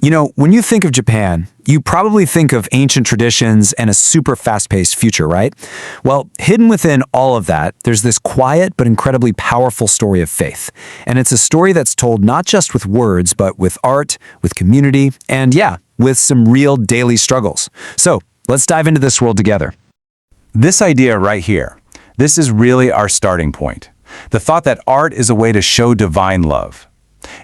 You know, when you think of Japan, you probably think of ancient traditions and a super fast-paced future, right? Well, hidden within all of that, there's this quiet but incredibly powerful story of faith. And it's a story that's told not just with words, but with art, with community, and yeah, with some real daily struggles. So, let's dive into this world together. This idea right here, this is really our starting point. The thought that art is a way to show divine love.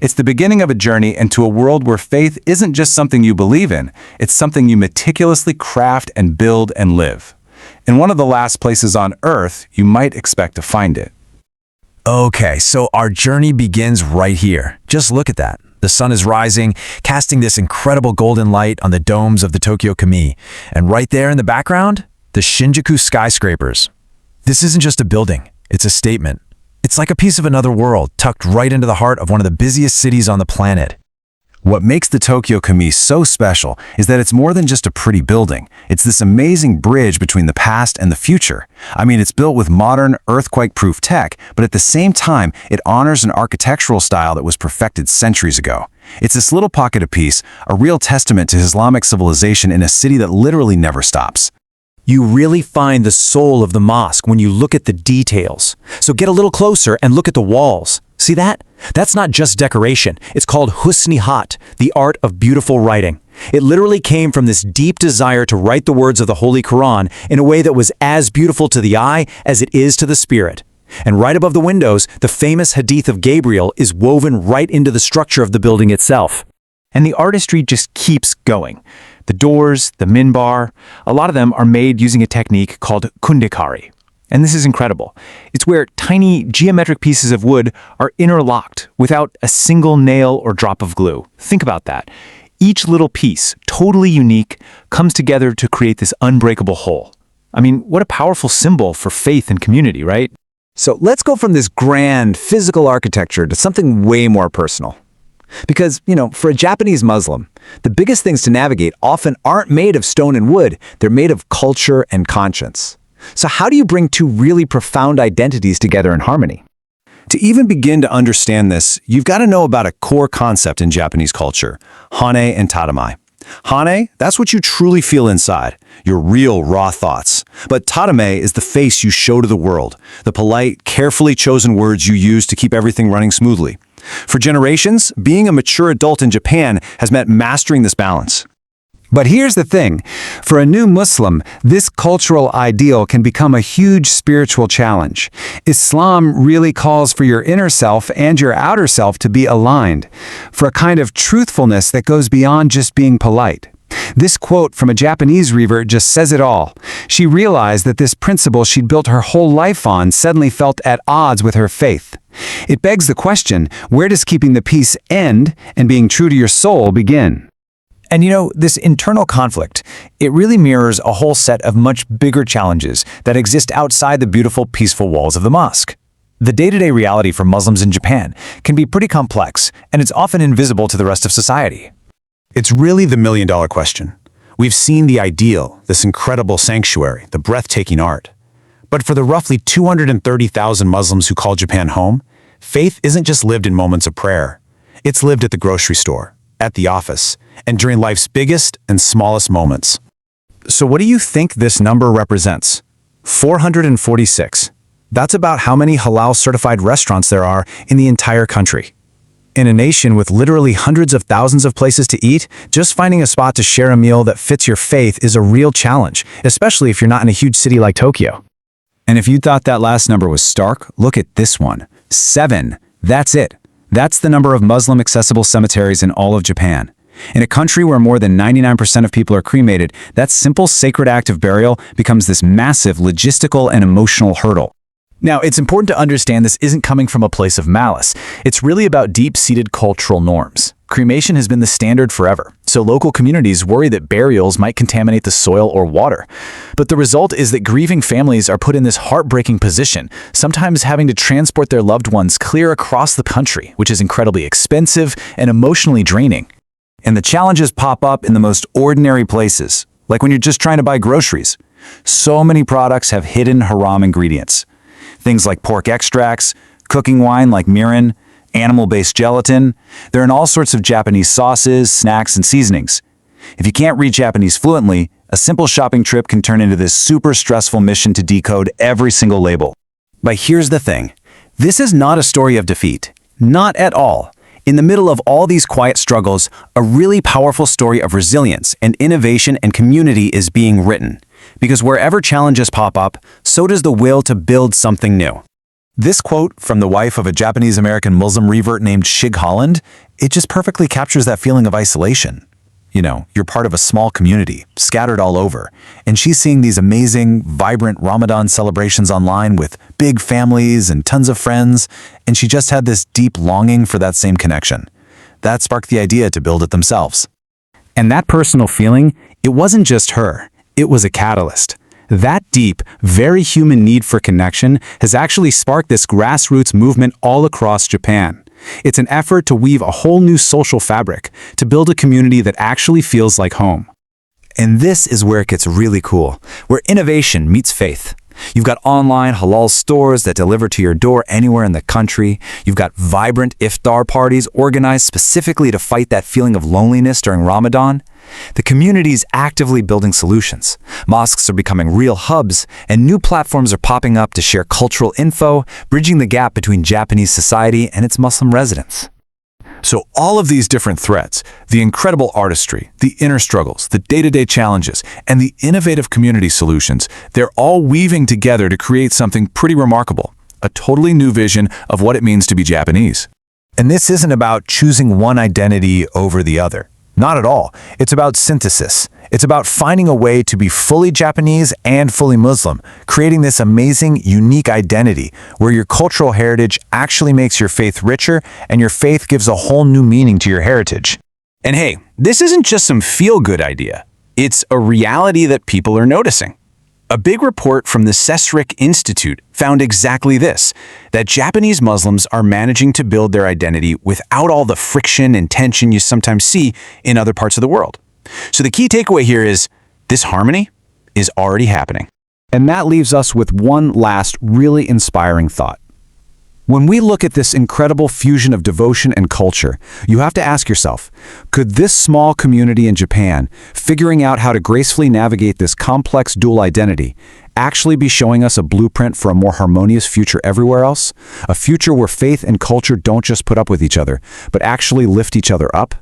It's the beginning of a journey into a world where faith isn't just something you believe in, it's something you meticulously craft and build and live. In one of the last places on Earth you might expect to find it. Okay, so our journey begins right here. Just look at that. The sun is rising, casting this incredible golden light on the domes of the Tokyo Kami. And right there in the background, the Shinjuku skyscrapers. This isn't just a building, it's a statement. It's like a piece of another world, tucked right into the heart of one of the busiest cities on the planet. What makes the Tokyo Kami so special is that it's more than just a pretty building. It's this amazing bridge between the past and the future. I mean, it's built with modern, earthquake-proof tech, but at the same time, it honors an architectural style that was perfected centuries ago. It's this little pocket of peace, a real testament to Islamic civilization in a city that literally never stops. You really find the soul of the mosque when you look at the details. So get a little closer and look at the walls. See that? That's not just decoration. It's called husni hat, the art of beautiful writing. It literally came from this deep desire to write the words of the Holy Quran in a way that was as beautiful to the eye as it is to the spirit. And right above the windows, the famous Hadith of Gabriel is woven right into the structure of the building itself. And the artistry just keeps going. The doors, the minbar, a lot of them are made using a technique called kundekari. And this is incredible. It's where tiny geometric pieces of wood are interlocked without a single nail or drop of glue. Think about that. Each little piece, totally unique, comes together to create this unbreakable whole. I mean, what a powerful symbol for faith and community, right? So let's go from this grand physical architecture to something way more personal. Because, you know, for a Japanese Muslim, the biggest things to navigate often aren't made of stone and wood, they're made of culture and conscience. So how do you bring two really profound identities together in harmony? To even begin to understand this, you've got to know about a core concept in Japanese culture, hane and tatame. Hane, that's what you truly feel inside, your real raw thoughts. But tatame is the face you show to the world, the polite, carefully chosen words you use to keep everything running smoothly. For generations, being a mature adult in Japan has meant mastering this balance. But here's the thing. For a new Muslim, this cultural ideal can become a huge spiritual challenge. Islam really calls for your inner self and your outer self to be aligned, for a kind of truthfulness that goes beyond just being polite. This quote from a Japanese revert just says it all. She realized that this principle she'd built her whole life on suddenly felt at odds with her faith. It begs the question, where does keeping the peace end and being true to your soul begin? And you know, this internal conflict, it really mirrors a whole set of much bigger challenges that exist outside the beautiful, peaceful walls of the mosque. The day-to-day reality for Muslims in Japan can be pretty complex, and it's often invisible to the rest of society. It's really the million-dollar question. We've seen the ideal, this incredible sanctuary, the breathtaking art. But for the roughly 230,000 Muslims who call Japan home, faith isn't just lived in moments of prayer. It's lived at the grocery store, at the office, and during life's biggest and smallest moments. So what do you think this number represents? 446. That's about how many halal certified restaurants there are in the entire country. In a nation with literally hundreds of thousands of places to eat, just finding a spot to share a meal that fits your faith is a real challenge, especially if you're not in a huge city like Tokyo. And if you thought that last number was stark, look at this one. 7. That's it. That's the number of Muslim-accessible cemeteries in all of Japan. In a country where more than 99% of people are cremated, that simple sacred act of burial becomes this massive logistical and emotional hurdle. Now, it's important to understand this isn't coming from a place of malice. It's really about deep-seated cultural norms. Cremation has been the standard forever, so local communities worry that burials might contaminate the soil or water. But the result is that grieving families are put in this heartbreaking position, sometimes having to transport their loved ones clear across the country, which is incredibly expensive and emotionally draining. And the challenges pop up in the most ordinary places, like when you're just trying to buy groceries. So many products have hidden haram ingredients. Things like pork extracts, cooking wine like mirin, animal-based gelatin. They're in all sorts of Japanese sauces, snacks, and seasonings. If you can't read Japanese fluently, a simple shopping trip can turn into this super stressful mission to decode every single label. But here's the thing. This is not a story of defeat. Not at all. In the middle of all these quiet struggles, a really powerful story of resilience and innovation and community is being written. Because wherever challenges pop up, so does the will to build something new. This quote from the wife of a Japanese-American Muslim revert named Shig Holland, it just perfectly captures that feeling of isolation. You know, you're part of a small community, scattered all over, and she's seeing these amazing, vibrant Ramadan celebrations online with big families and tons of friends, and she just had this deep longing for that same connection. That sparked the idea to build it themselves. And that personal feeling, it wasn't just her, it was a catalyst. That deep, very human need for connection has actually sparked this grassroots movement all across Japan. It's an effort to weave a whole new social fabric, to build a community that actually feels like home. And this is where it gets really cool, where innovation meets faith. You've got online halal stores that deliver to your door anywhere in the country. You've got vibrant iftar parties organized specifically to fight that feeling of loneliness during Ramadan. The community is actively building solutions. Mosques are becoming real hubs, and new platforms are popping up to share cultural info, bridging the gap between Japanese society and its Muslim residents. So all of these different threads, the incredible artistry, the inner struggles, the day-to-day challenges, and the innovative community solutions, they're all weaving together to create something pretty remarkable, a totally new vision of what it means to be Japanese. And this isn't about choosing one identity over the other. Not at all. It's about synthesis. It's about finding a way to be fully Japanese and fully Muslim, creating this amazing, unique identity where your cultural heritage actually makes your faith richer and your faith gives a whole new meaning to your heritage. And hey, this isn't just some feel-good idea. It's a reality that people are noticing. A big report from the Sesrick Institute found exactly this, that Japanese Muslims are managing to build their identity without all the friction and tension you sometimes see in other parts of the world. So the key takeaway here is, this harmony is already happening. And that leaves us with one last really inspiring thought. When we look at this incredible fusion of devotion and culture, you have to ask yourself, could this small community in Japan, figuring out how to gracefully navigate this complex dual identity, actually be showing us a blueprint for a more harmonious future everywhere else? A future where faith and culture don't just put up with each other, but actually lift each other up?